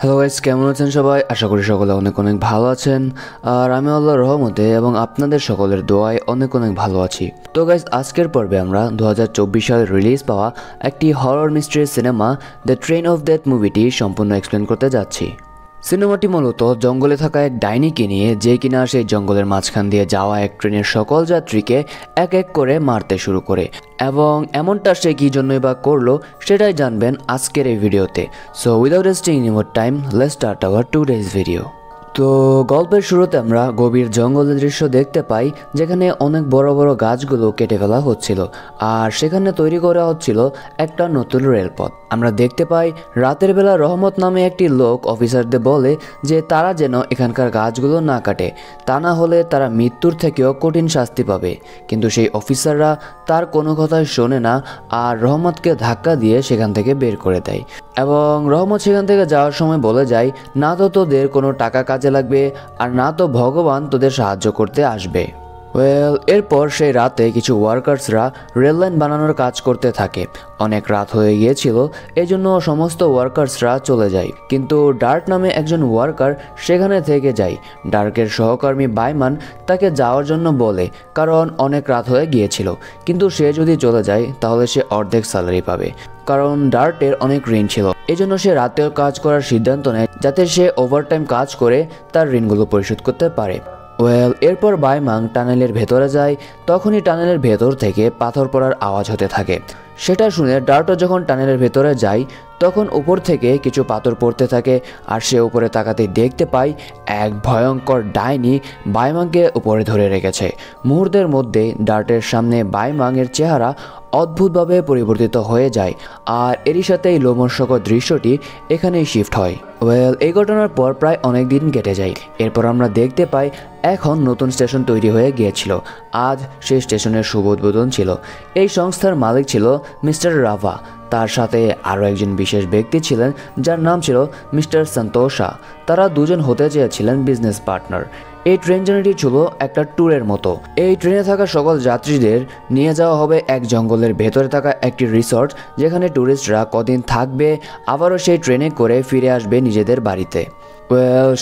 Hello guys, কেমন আছেন সবাই? আশা করি সকলে অনেক অনেক ভালো আছেন। আর আমি আল্লাহর রহমতে এবং আপনাদের সকলের দোয়ায় অনেক অনেক ভালো আছি। তো গাইস, আজকের পর্বে আমরা 2024 সালে রিলিজ পাওয়া একটি horror mystery cinema the train of death মুভিটি সম্পূর্ণ এক্সপ্লেন করতে যাচ্ছি। সিনেমাটি মূলত জঙ্গলে থাকা এক ডাইনিকে নিয়ে, যে কিনা সেই জঙ্গলের মাঝখান দিয়ে যাওয়া এক ট্রেনের সকল যাত্রীকে এক এক করে মারতে শুরু করে, এবং এমনটা সে কী জন্যই বা করলো সেটাই জানবেন আজকের এই ভিডিওতে। So without wasting any more time, let's start our today's video. তো গল্পের শুরুতে আমরা গভীর জঙ্গলের দৃশ্য দেখতে পাই, যেখানে অনেক বড় বড় গাছগুলো কেটে ফেলা হচ্ছিল আর সেখানে তৈরি করা হচ্ছিল একটা নতুন রেলপথ। আমরা দেখতে পাই রাতের বেলা রহমত নামে একটি লোক অফিসারদের বলে যে তারা যেন এখানকার গাছগুলো না কাটে, তা না হলে তারা মৃত্যুর থেকেও কঠিন শাস্তি পাবে। কিন্তু সেই অফিসাররা তার কোনো কথাই শোনে না আর রহমতকে ধাক্কা দিয়ে সেখান থেকে বের করে দেয়, এবং রহমত সেখান থেকে যাওয়ার সময় বলে যায়, না তো তোদের কোনো টাকা কাজে লাগবে আর না তো ভগবান তোদের সাহায্য করতে আসবে। এরপর সেই রাতে কিছু ওয়ার্কার্সরা রেল লাইন বানানোর কাজ করতে থাকে। অনেক রাত হয়ে গিয়েছিল, এজন্য সমস্ত ওয়ার্কার্সরা চলে যায়, কিন্তু ডার্ক নামে একজন ওয়ার্কার সেখানে থেকে যায়। ডার্কের সহকর্মী বাইমান তাকে যাওয়ার জন্য বলে, কারণ অনেক রাত হয়ে গিয়েছিল, কিন্তু সে যদি চলে যায় তাহলে সে অর্ধেক স্যালারি পাবে, কারণ ডার্টের অনেক ঋণ ছিল। এজন্য সে রাতেও কাজ করার সিদ্ধান্ত নেয়, যাতে সে ওভারটাইম কাজ করে তার ঋণগুলো পরিশোধ করতে পারে। এরপর বাইমাং টানেলের ভেতরে যায়। তখনই টানেলের ভেতর থেকে পাথর পড়ার আওয়াজ হতে থাকে। সেটা শুনে ডার্টও যখন টানেলের ভেতরে যায়, তখন উপর থেকে কিছু পাথর পড়তে থাকে আর সে উপরে তাকাতে দেখতে পায় এক ভয়ঙ্কর ডাইনি বাইমাংকে উপরে ধরে রেখেছে। মুহূর্তের মধ্যে ডার্টের সামনে বাইমাংয়ের চেহারা অদ্ভুতভাবে পরিবর্তিত হয়ে যায়, আর এরই সাথে এই লোমহর্ষকর দৃশ্যটি এখানেই শিফট হয়। এই ঘটনার পর প্রায় অনেক দিন কেটে যায়। এরপর আমরা দেখতে পাই এখন নতুন স্টেশন তৈরি হয়ে গিয়েছিল। আজ সেই স্টেশনের শুভ উদ্বোধন ছিল। এই সংস্থার মালিক ছিল মিস্টার রাভা। তার সাথে আরও একজন বিশেষ ব্যক্তি ছিলেন, যার নাম ছিল মিস্টার সন্তোষা। তারা দুজন হতে চেয়েছিলেন বিজনেস পার্টনার। এই ট্রেন জার্নিটি ছিল একটা ট্যুরের মতো। এই ট্রেনে থাকা সকল যাত্রীদের নিয়ে যাওয়া হবে এক জঙ্গলের ভেতরে থাকা একটি রিসর্ট, যেখানে ট্যুরিস্টরা কদিন থাকবে, আবারও সেই ট্রেনে করে ফিরে আসবে নিজেদের বাড়িতে।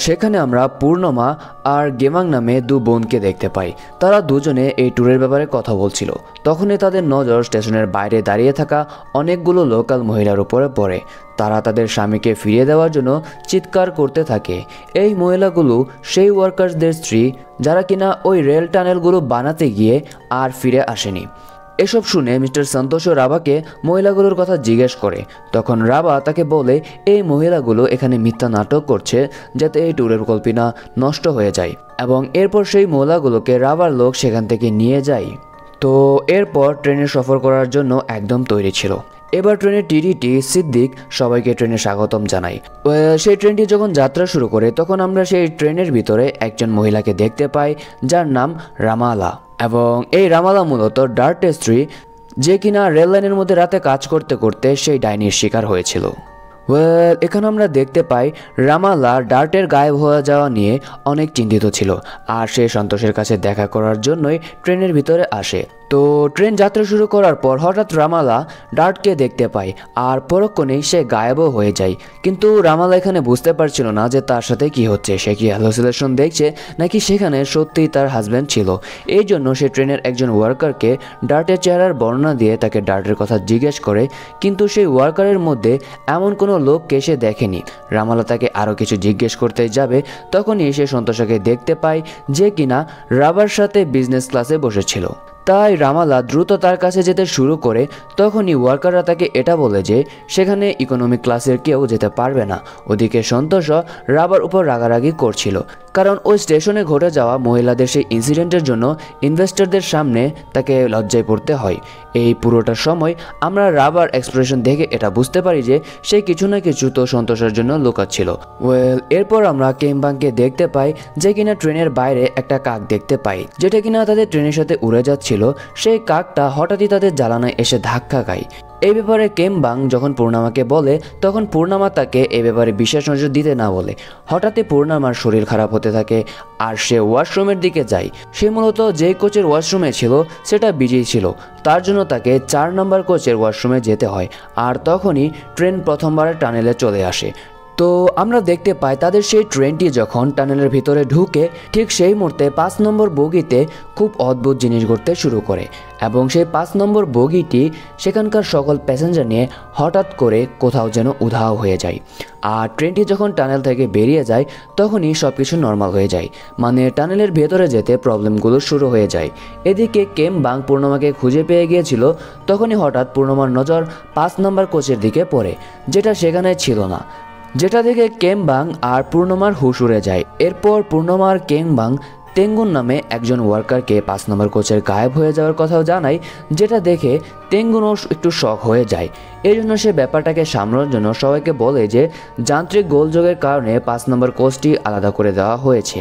সেখানে আমরা পূর্ণমা আর গেমাং নামে দু বোনকে দেখতে পাই। তারা দুজনে এই ট্যুরের ব্যাপারে কথা বলছিল। তখনই তাদের নজর স্টেশনের বাইরে দাঁড়িয়ে থাকা অনেকগুলো লোকাল মহিলার উপরে পড়ে। তারা তাদের স্বামীকে ফিরিয়ে দেওয়ার জন্য চিৎকার করতে থাকে। এই মহিলাগুলো সেই ওয়ার্কার্সদের স্ত্রী, যারা কিনা ওই রেল টানেলগুলো বানাতে গিয়ে আর ফিরে আসেনি। এসব শুনে মিস্টার সন্তোষ রাভাকে মহিলাগুলোর কথা জিজ্ঞেস করে। তখন রাভা তাকে বলে এই মহিলাগুলো এখানে মিথ্যা নাটক করছে, যাতে এই ট্যুরের কল্পনা নষ্ট হয়ে যায়, এবং এরপর সেই মহিলাগুলোকে রাভার লোক সেখান থেকে নিয়ে যায়। তো এরপর ট্রেনে সফর করার জন্য একদম তৈরি ছিল। এবার ট্রেনের টিটিটি সিদ্দিক সবাইকে ট্রেনে স্বাগতম জানায়। সেই ট্রেনটি যখন যাত্রা শুরু করে, তখন আমরা সেই ট্রেনের ভিতরে একজন মহিলাকে দেখতে পাই, যার নাম রামালা, এবং এই রামালা মূলত ডার্টের স্ত্রী, যে কিনা রেল লাইনের মধ্যে রাতে কাজ করতে করতে সেই ডাইনির শিকার হয়েছিল। এখানে আমরা দেখতে পাই রামালা ডার্টের গায়েব হয়ে যাওয়া নিয়ে অনেক চিন্তিত ছিল, আর সে সন্তোষের কাছে দেখা করার জন্যই ট্রেনের ভিতরে আসে। তো ট্রেন যাত্রা শুরু করার পর হঠাৎ রামালা ডার্টকে দেখতে পায়, আর পরক্ষণেই সে গায়েবও হয়ে যায়। কিন্তু রামালা এখানে বুঝতে পারছিল না যে তার সাথে কি হচ্ছে, সে কি হ্যালোসিনেশন দেখছে নাকি সেখানে সত্যিই তার হাজব্যান্ড ছিল। এই জন্য সে ট্রেনের একজন ওয়ার্কারকে ডার্টের চেহারার বর্ণনা দিয়ে তাকে ডার্টের কথা জিজ্ঞেস করে, কিন্তু সেই ওয়ার্কারের মধ্যে এমন কোনো লোককে সে দেখেনি। রামালা তাকে আরও কিছু জিজ্ঞেস করতে যাবে, তখনই সে সন্তোষকে দেখতে পায়, যে কিনা রাবার সাথে বিজনেস ক্লাসে বসেছিল। তাই রামালা দ্রুত তার কাছে যেতে শুরু করে। তখনই ওয়ার্কাররা তাকে এটা বলে যে সেখানে ইকোনমিক ক্লাসের কেউ যেতে পারবে না। ওদিকে সন্তোষ রাবার উপর রাগারাগি করছিল, কারণ ওই স্টেশনে ঘটে যাওয়া মহিলাদের সেই ইনসিডেন্টের জন্য ইনভেস্টরদের সামনে তাকে লজ্জায় পড়তে হয়। এই পুরোটা সময় আমরা রাবার এক্সপ্রেশন দেখে এটা বুঝতে পারি যে সে কিছু না কিছু তো সন্তোষের জন্য লুকাচ্ছিল। এরপর আমরা কেমবাংকে দেখতে পাই, যে কিনা ট্রেনের বাইরে একটা কাক দেখতে পাই, যেটা কিনা তাদের ট্রেনের সাথে উড়ে যাচ্ছিল। সেই কাকটা হঠাৎই তাদের জ্বালানায় এসে ধাক্কা খায়। এই ব্যাপারে কেমবাং যখন পূর্ণামাকে বলে, তখন পূর্ণামা তাকে এ ব্যাপারে বিশেষ নজর দিতে না বলে। হঠাৎই পূর্ণামার শরীর খারাপ হতে থাকে আর সে ওয়াশরুমের দিকে যায়। সে মূলত যেই কোচের ওয়াশরুমে ছিল সেটা বিজি ছিল, তার জন্য তাকে 4 নম্বর কোচের ওয়াশরুমে যেতে হয়। আর তখনই ট্রেন প্রথমবারের টানেলে চলে আসে। তো আমরা দেখতে পাই তাদের সেই ট্রেনটি যখন টানেলের ভিতরে ঢুকে ঠিক সেই মুহূর্তে 5 নম্বর বগিতে খুব অদ্ভুত জিনিস ঘটতে শুরু করে এবং সেই 5 নম্বর বগিটি সেখানকার সকল প্যাসেঞ্জার নিয়ে হঠাৎ করে কোথাও যেন উধাও হয়ে যায়। আর ট্রেনটি যখন টানেল থেকে বেরিয়ে যায় তখনই সব কিছু নর্মাল হয়ে যায়, মানে টানেলের ভেতরে যেতে প্রবলেমগুলো শুরু হয়ে যায়। এদিকে কেম বাং পূর্ণিমাকে খুঁজে পেয়ে গিয়েছিল, তখনই হঠাৎ পূর্ণিমার নজর 5 নম্বর কোচের দিকে পড়ে, যেটা সেখানে ছিল না, যেটা দেখে কেম বাং আর পূর্ণিমার হুশ উড়ে যায়। এরপর পূর্ণিমার কেম বাং তেঙ্গুন নামে একজন ওয়ার্কারকে 5 নম্বর কোচের গায়েব হয়ে যাওয়ার কথাও জানায়, যেটা দেখে তেঙ্গুনও একটু শক হয়ে যায়। এই জন্য সে ব্যাপারটাকে সামলানোর জন্য সবাইকে বলে যে যান্ত্রিক গোলযোগের কারণে 5 নম্বর কোচটি আলাদা করে দেওয়া হয়েছে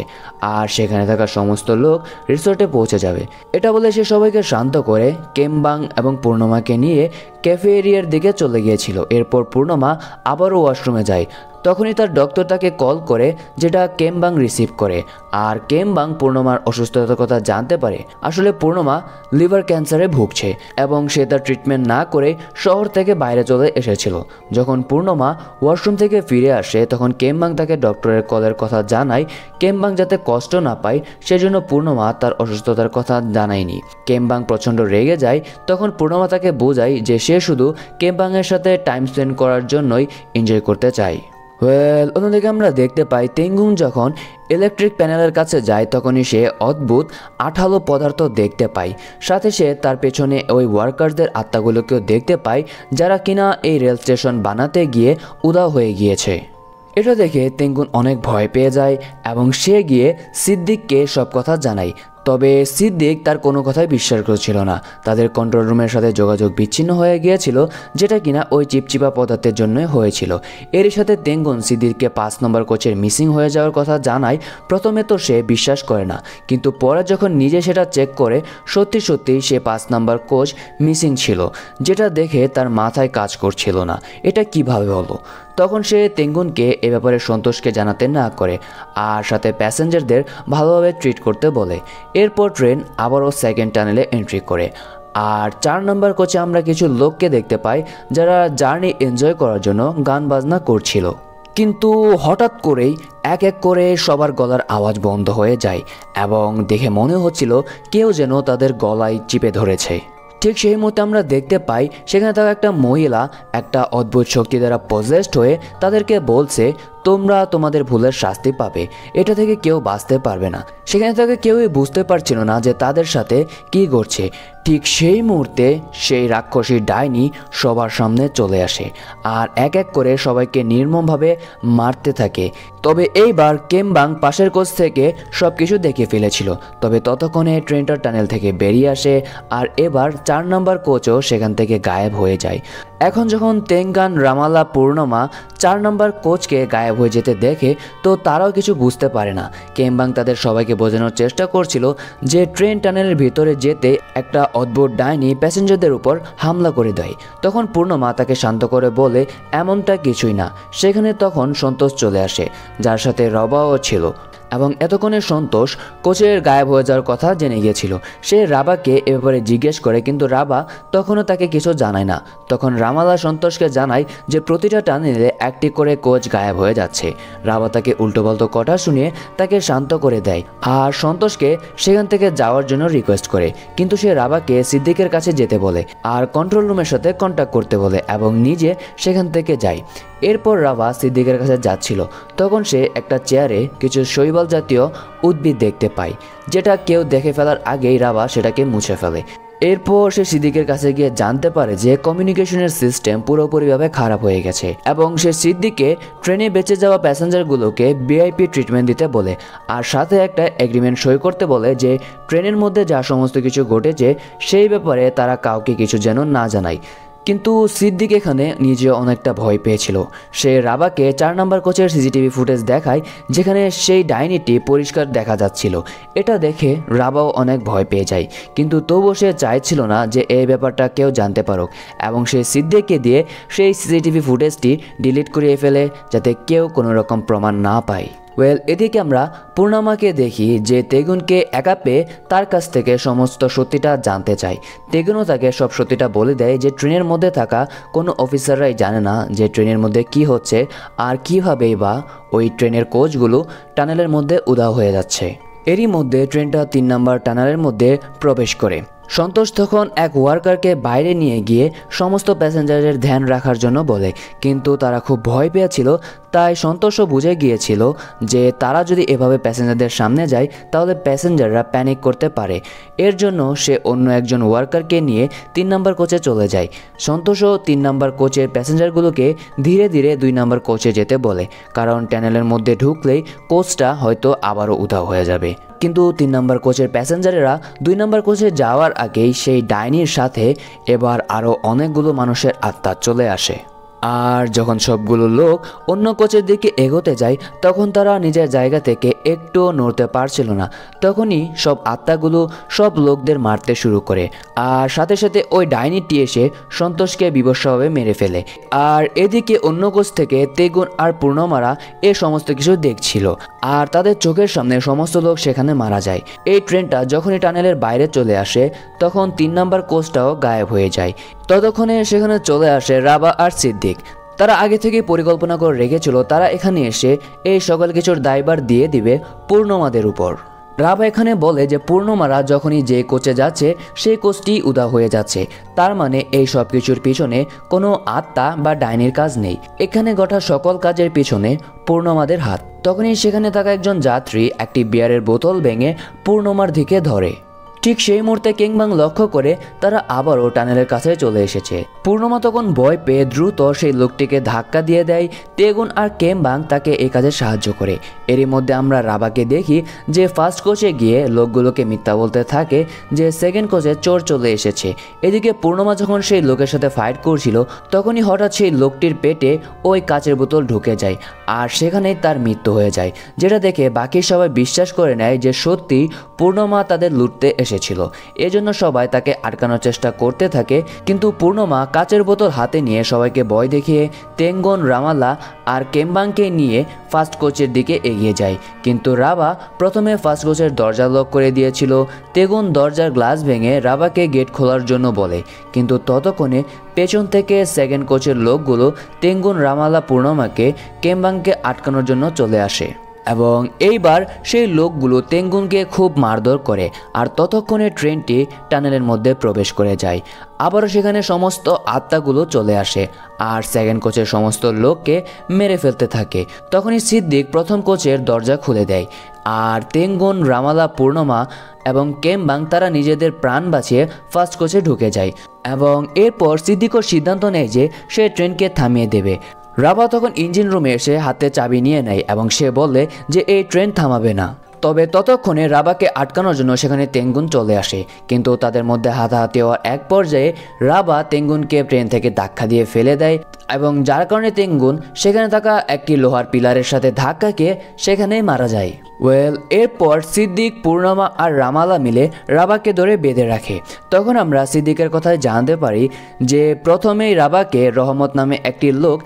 আর সেখানে থাকা সমস্ত লোক রিসোর্টে পৌঁছে যাবে। এটা বলে সে সবাইকে শান্ত করে কেমবাং এবং পূর্ণিমাকে নিয়ে ক্যাফে এরিয়ার দিকে চলে গিয়েছিল। এরপর পূর্ণিমা আবারও ওয়াশরুমে যায়, তখনই তার ডক্টর তাকে কল করে, যেটা কেমবাং রিসিভ করে। আর কেমবাং পূর্ণিমার অসুস্থতার কথা জানতে পারে। আসলে পূর্ণিমা লিভার ক্যান্সারে ভুগছে এবং সে তার ট্রিটমেন্ট না করে শহর থেকে বাইরে চলে এসেছিল। যখন পূর্ণিমা ওয়াশরুম থেকে ফিরে আসে তখন কেমবাং তাকে ডক্টরের কলের কথা জানায়। কেমবাং যাতে কষ্ট না পায় সেজন্য পূর্ণিমা তার অসুস্থতার কথা জানায়নি। কেমবাং প্রচণ্ড রেগে যায়, তখন পূর্ণিমা তাকে বোঝায় যে সে শুধু কেমবাংয়ের সাথে টাইম স্পেন্ড করার জন্যই এনজয় করতে চায়। অন্যদিকে আমরা দেখতে পাই তেঙ্গুন যখন ইলেকট্রিক প্যানেলের কাছে যায় তখনই সে অদ্ভুত আঠালো পদার্থ দেখতে পায়। সাথে সে তার পেছনে ওই ওয়ার্কারদের আত্মাগুলোকেও দেখতে পায়, যারা কিনা এই রেল স্টেশন বানাতে গিয়ে উধাও হয়ে গিয়েছে। এটা দেখে তেঙ্গুন অনেক ভয় পেয়ে যায় এবং সে গিয়ে সিদ্দিককে সব কথা জানায়। তবে সিদ্দিক তার কোনো কথাই বিশ্বাস করছিল না। তাদের কন্ট্রোল রুমের সাথে যোগাযোগ বিচ্ছিন্ন হয়ে গিয়েছিল, যেটা কিনা ওই চিপচিপা পদার্থের জন্যই হয়েছিল। এরই সাথে তেঙ্গুন সিদ্দিককে 5 নম্বর কোচের মিসিং হয়ে যাওয়ার কথা জানায়। প্রথমে তো সে বিশ্বাস করে না, কিন্তু পরে যখন নিজে সেটা চেক করে সত্যি সত্যি সে 5 নম্বর কোচ মিসিং ছিল, যেটা দেখে তার মাথায় কাজ করছিল না এটা কিভাবে হলো। তখন সে তেঙ্গুনকে এ ব্যাপারে সন্তোষকে জানাতে না করে আর সাথে প্যাসেঞ্জারদের ভালোভাবে ট্রিট করতে বলে। এরপর ট্রেন আবারও সেকেন্ড টানেলে এন্ট্রি করে আর 4 নম্বর কোচে আমরা কিছু লোককে দেখতে পাই যারা জার্নি এনজয় করার জন্য গান বাজনা করছিল। কিন্তু হঠাৎ করেই এক এক করে সবার গলার আওয়াজ বন্ধ হয়ে যায় এবং দেখে মনে হচ্ছিল কেউ যেন তাদের গলায় চিপে ধরেছে। ঠিক সেই মুহূর্তে আমরা দেখতে পাই সেখানে থাকা একটা মহিলা একটা অদ্ভুত শক্তি দ্বারা পজেসড হয়ে তাদেরকে বলছে, তোমরা তোমাদের ভুলের শাস্তি পাবে, এটা থেকে কেউ বাঁচতে পারবে না। সেখানে থেকে কেউই বুঝতে পারছিল না যে তাদের সাথে কি ঘটছে। ঠিক সেই মুহূর্তে সেই রাক্ষসী ডাইনি সবার সামনে চলে আসে আর এক এক করে সবাইকে নির্মমভাবে মারতে থাকে। তবে এইবার কেমবাং পাশের কোচ থেকে সব কিছু দেখে ফেলেছিল। তবে ততক্ষণে ট্রেনটা টানেল থেকে বেরিয়ে আসে আর এবার 4 নম্বর কোচও সেখান থেকে গায়েব হয়ে যায়। এখন যখন তেঙ্গান, রামালা, পূর্ণিমা 4 নম্বর কোচকে গায়েব হয়ে যেতে দেখে তো তারাও কিছু বুঝতে পারে না। কেমবাং তাদের সবাইকে বোঝানোর চেষ্টা করছিল যে ট্রেন টানেলের ভিতরে যেতে একটা অদ্ভুত ডাইনি প্যাসেঞ্জারদের উপর হামলা করে দেয়। তখন পূর্ণিমা তাকে শান্ত করে বলে এমনটা কিছুই না। সেখানে তখন সন্তোষ চলে আসে, যার সাথে রবাও ছিল এবং এতক্ষণে সন্তোষ কোচের গায়েব হয়ে যাওয়ার কথা জেনে গিয়েছিল। সে রাবাকে এ ব্যাপারে জিজ্ঞেস করে, কিন্তু রাবা তখনও তাকে কিছু জানায় না। তখন রামালা সন্তোষকে জানায় যে প্রতিটা টানেলে একটি করে কোচ গায়েব হয়ে যাচ্ছে। রাবা তাকে উল্টোপাল্টো কথা শুনিয়ে তাকে শান্ত করে দেয় আর সন্তোষকে সেখান থেকে যাওয়ার জন্য রিকোয়েস্ট করে, কিন্তু সে রাবাকে সিদ্দিকের কাছে যেতে বলে আর কন্ট্রোল রুমের সাথে কন্ট্যাক্ট করতে বলে এবং নিজে সেখান থেকে যায়। এরপর রাবা সিদ্দিকের কাছে যাচ্ছিল, তখন সে একটা চেয়ারে কিছু শৈবাল জাতীয় উদ্ভিদ দেখতে পায়, যেটা কেউ দেখে ফেলার আগেই রাবা সেটাকে মুছে ফেলে। এরপর সে সিদ্দিকের কাছে গিয়ে জানতে পারে যে কমিউনিকেশনের সিস্টেম পুরোপুরিভাবে খারাপ হয়ে গেছে এবং সে সিদ্দিককে ট্রেনে বেঁচে যাওয়া প্যাসেঞ্জারগুলোকে ভিআইপি ট্রিটমেন্ট দিতে বলে আর সাথে একটা এগ্রিমেন্ট সই করতে বলে যে ট্রেনের মধ্যে যা সমস্ত কিছু ঘটেছে সেই ব্যাপারে তারা কাউকে কিছু যেন না জানায়। কিন্তু সিদ্দিক এখানে নিজে অনেকটা ভয় পেয়েছিল। সে রাবাকে 4 নম্বর কোচের সিসিটিভি ফুটেজ দেখায়, যেখানে সেই ডাইনিটি পরিষ্কার দেখা যাচ্ছিল। এটা দেখে রাবাও অনেক ভয় পেয়ে যায়, কিন্তু তবুও সে চাইছিল না যে এই ব্যাপারটা কেউ জানতে পারুক এবং সে সিদ্দিককে দিয়ে সেই সিসিটিভি ফুটেজটি ডিলিট করিয়ে ফেলে যাতে কেউ কোনো রকম প্রমাণ না পায়। এদিকে আমরা পূর্ণিমাকে দেখি যে তেগুনকে একা পেয়ে তার কাছ থেকে সমস্ত সত্যিটা জানতে চায়। তেগুনও তাকে সব সত্যিটা বলে দেয় যে ট্রেনের মধ্যে থাকা কোনো অফিসাররাই জানে না যে ট্রেনের মধ্যে কি হচ্ছে আর কীভাবেই বা ওই ট্রেনের কোচগুলো টানেলের মধ্যে উধাও হয়ে যাচ্ছে। এরই মধ্যে ট্রেনটা 3 নম্বর টানেলের মধ্যে প্রবেশ করে। সন্তোষ তখন এক ওয়ার্কারকে বাইরে নিয়ে গিয়ে সমস্ত প্যাসেঞ্জারের ধ্যান রাখার জন্য বলে, কিন্তু তারা খুব ভয় পেয়েছিল। তাই সন্তোষও বুঝে গিয়েছিল যে তারা যদি এভাবে প্যাসেঞ্জারদের সামনে যায় তাহলে প্যাসেঞ্জাররা প্যানিক করতে পারে। এর জন্য সে অন্য একজন ওয়ার্কারকে নিয়ে 3 নম্বর কোচে চলে যায়। সন্তোষও 3 নম্বর কোচের প্যাসেঞ্জারগুলোকে ধীরে ধীরে 2 নম্বর কোচে যেতে বলে, কারণ টানেলের মধ্যে ঢুকলেই কোচটা হয়তো আবারও উধাও হয়ে যাবে। কিন্তু 3 নম্বর কোচের প্যাসেঞ্জারেরা 2 নম্বর কোচে যাওয়ার আগেই সেই ডাইনির সাথে এবার আরও অনেকগুলো মানুষের আত্মা চলে আসে। আর যখন সবগুলো লোক অন্য কোচের দিকে এগোতে যায় তখন তারা নিজের জায়গা থেকে একটুও নড়তে পারছিল না। তখনই সব আত্মাগুলো সব লোকদের মারতে শুরু করে, আর সাথে সাথে ওই ডাইনিটি এসে সন্তোষকে বিভৎসভাবে মেরে ফেলে। আর এদিকে অন্য কোচ থেকে তেগুন আর পূর্ণমারা এ সমস্ত কিছু দেখছিল, আর তাদের চোখের সামনে সমস্ত লোক সেখানে মারা যায়। এই ট্রেনটা যখনই টানেলের বাইরে চলে আসে তখন 3 নম্বর কোচটাও গায়েব হয়ে যায়। ততক্ষণে সেখানে চলে আসে রাবা আর সিদ্দিক। তারা আগে থেকে পরিকল্পনা করে রেখেছিল তারা এখানে এসে এই সকল কিছুর দায়ভার দিয়ে দিবে পূর্ণমাদের উপর। রাবা এখানে বলে যে পূর্ণমারা যখনই যে কোচে যাচ্ছে সেই কোচটি উধাও হয়ে যাচ্ছে, তার মানে এই সব কিছুর পিছনে কোনো আত্মা বা ডাইনির কাজ নেই। এখানে ঘটা সকল কাজের পিছনে পূর্ণমাদের হাত। তখনই সেখানে থাকা একজন যাত্রী একটি বিয়ারের বোতল ভেঙে পূর্ণমার দিকে ধরে। ঠিক সেই মুহূর্তে কেংবাং লক্ষ্য করে তারা আবারও টানেলের কাছে চলে এসেছে। পূর্ণমা তখন ভয় পেয়ে দ্রুত সেই লোকটিকে ধাক্কা দিয়ে দেয়। তেগুন আর কেংবাং তাকে এই কাজে সাহায্য করে। এরই মধ্যে আমরা রাবাকে দেখি যে ফার্স্ট কোচে গিয়ে লোকগুলোকে মিথ্যা বলতে থাকে যে সেকেন্ড কোচে চোর চলে এসেছে। এদিকে পূর্ণমা যখন সেই লোকের সাথে ফাইট করছিল তখনই হঠাৎ সেই লোকটির পেটে ওই কাচের বোতল ঢুকে যায়, আর সেখানেই তার মৃত্যু হয়ে যায়। যেটা দেখে বাকি সবাই বিশ্বাস করে নেয় যে সত্যি পূর্ণমা তাদের লুটতে এসেছিল। এজন্য সবাই তাকে আটকানোর চেষ্টা করতে থাকে, কিন্তু পূর্ণমা কাচের বোতল হাতে নিয়ে সবাইকে ভয় দেখিয়ে তেঙ্গন, রামালা আর কেম্বাংকে নিয়ে ফার্স্ট কোচের দিকে এগিয়ে যায়। কিন্তু রাবা প্রথমে ফার্স্ট কোচের দরজা লক করে দিয়েছিল। তেগুন দরজার গ্লাস ভেঙে রাবাকে গেট খোলার জন্য বলে, কিন্তু ততক্ষণে পেছন থেকে সেকেন্ড কোচের লোকগুলো তেঙ্গুন, রামালা, পূর্ণমাকে কেম্বাংকে আটকানোর জন্য চলে আসে এবং এইবার সেই লোকগুলো তেঙ্গুনকে খুব মারধর করে। আর ততক্ষণে ট্রেনটি টানেলের মধ্যে প্রবেশ করে যায়। আবারও সেখানে সমস্ত আত্মাগুলো চলে আসে আর সেকেন্ড কোচের সমস্ত লোককে মেরে ফেলতে থাকে। তখনই সিদ্দিক প্রথম কোচের দরজা খুলে দেয়, আর তেঙ্গুন, রামালা, পূর্ণমা এবং কেম্বাং তারা নিজেদের প্রাণ বাঁচিয়ে ফার্স্ট কোচে ঢুকে যায় এবং এরপর সিদ্দিকও সিদ্ধান্ত নেয় যে সে ট্রেনকে থামিয়ে দেবে। রাবা তখন ইঞ্জিন রুমে এসে হাতে চাবি নিয়ে নেয় এবং সে বলে যে এই ট্রেন থামাবে না। তবে ততক্ষণে রাবাকে আটকানোর জন্য সেখানে তেঙ্গুন চলে আসে, কিন্তু তাদের মধ্যে হাতাহাতি হওয়ার এক পর্যায়ে রাবা তেঙ্গুনকে ট্রেন থেকে ধাক্কা দিয়ে ফেলে দেয় এবং যার কারণে তেঙ্গুন সেখানে থাকা একটি লোহার পিলারের সাথে ধাক্কা খেয়ে সেখানেই মারা যায়। এরপর সিদ্দিক, পূর্ণমা আর রামালা মিলে রাবাকে ধরে বেঁধে রাখে। তখন আমরা সিদ্দিকের কথায় জানতে পারি যে প্রথমেই রাবাকে রহমত নামে একটি লোক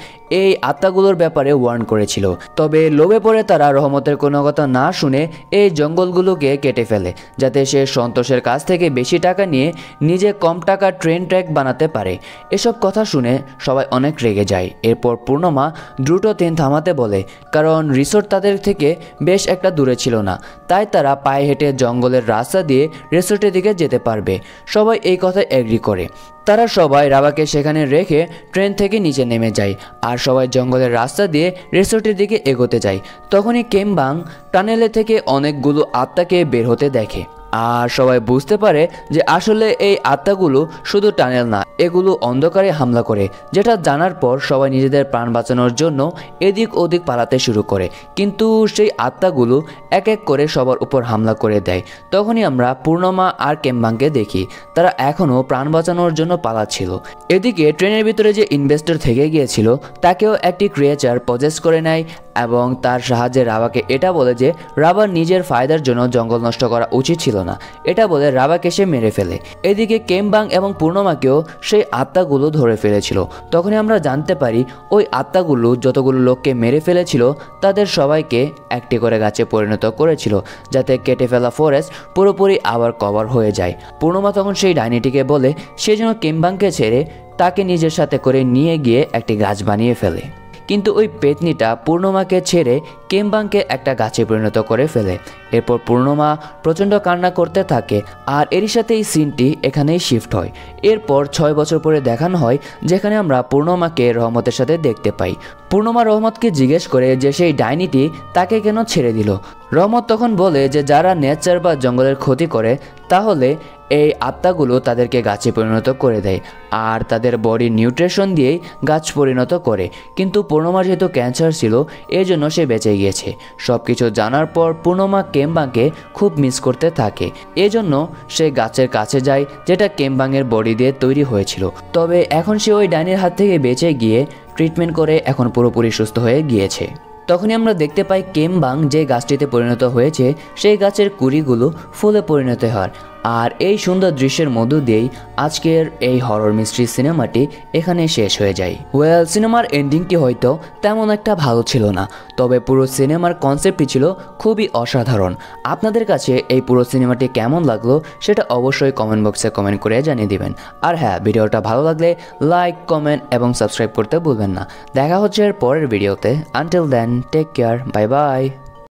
এই আত্মাগুলোর ব্যাপারে ওয়ার্ন করেছিল, তবে লোভে পড়ে তারা রহমতের কোনো কথা না শুনে এই জঙ্গলগুলোকে কেটে ফেলে যাতে সে সন্তোষের কাছ থেকে বেশি টাকা নিয়ে নিজে কম টাকা ট্রেন ট্র্যাক বানাতে পারে। এসব কথা শুনে সবাই অনেক রেগে যায়। এরপর পূর্ণমা দ্রুত ট্রেন থামাতে বলে, কারণ রিসোর্ট তাদের থেকে বেশ একটা দূরে ছিল না, তাই তারা পায়ে হেঁটে জঙ্গলের রাস্তা দিয়ে রিসোর্টের দিকে যেতে পারবে। সবাই এই কথায় এগ্রি করে। তারা সবাই রাবাকে সেখানে রেখে ট্রেন থেকে নিচে নেমে যায় আর সবাই জঙ্গলের রাস্তা দিয়ে রিসোর্টের দিকে এগোতে যায়। তখনই কেম্বাং টানেলে থেকে অনেকগুলো আত্মাকে বের হতে দেখে আর সবাই বুঝতে পারে যে আসলে এই আত্মাগুলো শুধু টানেল না, এগুলো অন্ধকারে হামলা করে। যেটা জানার পর সবাই নিজেদের প্রাণ বাঁচানোর জন্য এদিক ওদিক পালাতে শুরু করে, কিন্তু সেই আত্মাগুলো এক এক করে সবার উপর হামলা করে দেয়। তখনই আমরা পূর্ণমা আর কেম্বাংকে দেখি, তারা এখনও প্রাণ বাঁচানোর জন্য পালাচ্ছিল। এদিকে ট্রেনের ভিতরে যে ইনভেস্টর থেকে গিয়েছিল তাকেও একটি ক্রিয়েচার পজেস করে নেয় এবং তার সাহায্যে রাবাকে এটা বলে যে রাবার নিজের ফায়দার জন্য জঙ্গল নষ্ট করা উচিত ছিল না, এটা বলে রাবাকে সে মেরে ফেলে। এদিকে কেমবাং এবং পূর্ণমাকেও সেই আত্মাগুলো ধরে ফেলেছিল। তখনই আমরা জানতে পারি ওই আত্মাগুলো যতগুলো লোককে মেরে ফেলেছিল তাদের সবাইকে একটি করে গাছে পরিণত করেছিল, যাতে কেটে ফেলা ফরেস্ট পুরোপুরি আবার কভার হয়ে যায়। পূর্ণমা তখন সেই ডাইনিটিকে বলে সে যেন কেমবাংকে ছেড়ে তাকে নিজের সাথে করে নিয়ে গিয়ে একটি গাছ বানিয়ে ফেলে। কিন্তু ওই পেতনিটা পূর্ণমাকে ছেড়ে কেমবাংকে একটা গাছে পরিণত করে ফেলে। এরপর পূর্ণমা প্রচণ্ড কান্না করতে থাকে, আর এরই সাথে এই সিনটি এখানেই শিফট হয়। এরপর 6 বছর পরে দেখানো হয়, যেখানে আমরা পূর্ণমাকে রহমতের সাথে দেখতে পাই। পূর্ণমা রহমতকে জিজ্ঞেস করে যে সেই ডাইনিটি তাকে কেন ছেড়ে দিল। রহমত তখন বলে যে যারা নেচার বা জঙ্গলের ক্ষতি করে তাহলে এই আত্মাগুলো তাদেরকে গাছে পরিণত করে দেয়, আর তাদের বডির নিউট্রিশন দিয়েই গাছ পরিণত করে। কিন্তু পূর্ণমার যেহেতু ক্যান্সার ছিল, এই জন্য সে বেঁচে গিয়েছে। সব কিছু জানার পর পূর্ণমা কেমবাংকে খুব মিস করতে থাকে। এজন্য সে গাছের কাছে যায় যেটা কেমবাংয়ের বডি দিয়ে তৈরি হয়েছিল। তবে এখন সে ওই ডাইনির হাত থেকে বেঁচে গিয়ে ট্রিটমেন্ট করে এখন পুরোপুরি সুস্থ হয়ে গিয়েছে। তখনই আমরা দেখতে পাই কেমবাং যে গাছটিতে পরিণত হয়েছে সেই গাছের কুড়িগুলো ফুলে পরিণত হয়। আর এই সুন্দর দৃশ্যের মধ্য দিয়েই আজকের এই হরর মিস্ট্রি সিনেমাটি এখানে শেষ হয়ে যায়। সিনেমার এন্ডিংটি হয়তো তেমন একটা ভালো ছিল না, তবে পুরো সিনেমার কনসেপ্টটি ছিল খুবই অসাধারণ। আপনাদের কাছে এই পুরো সিনেমাটি কেমন লাগলো সেটা অবশ্যই কমেন্ট বক্সে কমেন্ট করে জানিয়ে দিবেন। আর হ্যাঁ, ভিডিওটা ভালো লাগলে লাইক, কমেন্ট এবং সাবস্ক্রাইব করতে ভুলবেন না। দেখা হচ্ছে এর পরের ভিডিওতে। Until then, take care, bye by.